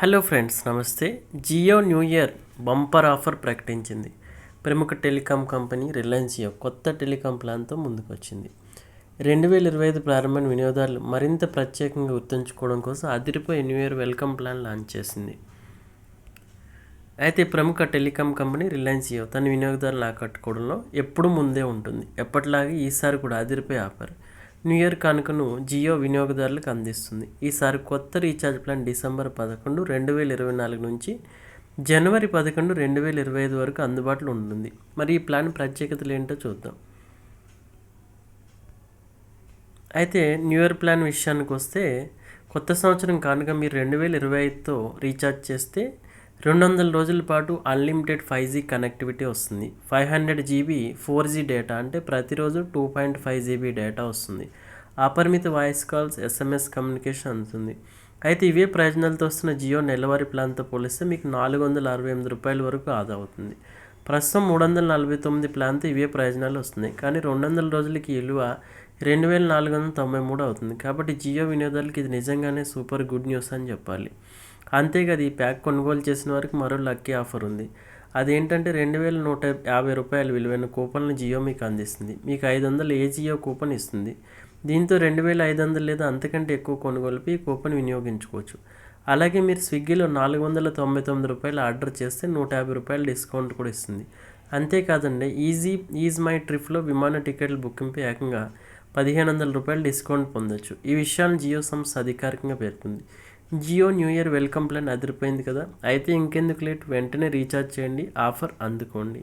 Hello friends, నమస్తే. Jio new year bumper offer ప్రకటించింది. ప్రముఖ టెలికాం కంపెనీ రిలయన్స్ జియో కొత్త టెలికాం ప్లాన్తో ముందుకు వచ్చింది. 2025 ప్రారంభమైన వినియోగదారులు మరింత ప్రత్యేకంగా గుర్తుంచుకోవడం కోసం అదిరిపోయే new year welcome plan launch చేసింది. అయితే ప్రముఖ టెలికాం కంపెనీ రిలయన్స్ జియో తన వినియోగదారులను ఆకట్టుకోవడంలో ఎప్పుడూ ముందే ఉంటుంది. ఎప్పటిలాగే ఈసారి కూడా అదిరిపోయే ఆఫర్ న్యూ ఇయర్ కానుకను జియో వినియోగదారులకు అందిస్తుంది. ఈసారి కొత్త రీఛార్జ్ ప్లాన్ డిసెంబర్ 11, 2024 నుంచి జనవరి 11, 2025 వరకు అందుబాటులో ఉంటుంది. మరి ఈ ప్లాన్ ప్రత్యేకతలు ఏంటో చూద్దాం. అయితే న్యూ ఇయర్ ప్లాన్ విషయానికి వస్తే, కొత్త సంవత్సరం కానుక మీరు 2025తో రీఛార్జ్ చేస్తే 200 రోజుల పాటు అన్లిమిటెడ్ 5G కనెక్టివిటీ వస్తుంది. 500 GB 4G డేటా, అంటే ప్రతిరోజు 2.5 GB డేటా వస్తుంది. అపరిమిత వాయిస్ కాల్స్, SMS కమ్యూనికేషన్ అందుతుంది. అయితే ఇవే ప్రయోజనాలతో వస్తున్న జియో నెలవారీ ప్లాన్తో పోలిస్తే మీకు ₹468 వరకు ఆదా అవుతుంది. ప్రస్తుతం 349 ప్లాన్తో ఇవే ప్రయోజనాలు వస్తున్నాయి. కానీ 200 రోజులకి విలువ 2493 అవుతుంది. కాబట్టి జియో వినియోగదారులకు ఇది నిజంగానే సూపర్ గుడ్ న్యూస్ అని చెప్పాలి. అంతేకాదు, ఈ ప్యాక్ కొనుగోలు చేసిన వారికి మరో లక్కీ ఆఫర్ ఉంది. అదేంటంటే ₹2150 విలువైన కూపన్లు జియో మీకు అందిస్తుంది. మీకు 500 ఏ జియో కూపన్ ఇస్తుంది. దీంతో 2500 లేదా అంతకంటే ఎక్కువ కొనుగోలుపై ఈ కూపన్ వినియోగించుకోవచ్చు. అలాగే మీరు స్విగ్గీలో ₹499 ఆర్డర్ చేస్తే ₹150 డిస్కౌంట్ కూడా ఇస్తుంది. అంతేకాదండి, ఈజ్ మై ట్రిప్లో విమాన టికెట్ల బుకింగ్పై ఏకంగా ₹1500 డిస్కౌంట్ పొందొచ్చు. ఈ విషయాన్ని జియో సంస్థ అధికారికంగా పేర్కొంది. Jio new year welcome plan అదిరిపోయింది కదా. అయితే ఇంకెందుకు లేట్, వెంటనే రీఛార్జ్ చేయండి, ఆఫర్ అందుకోండి.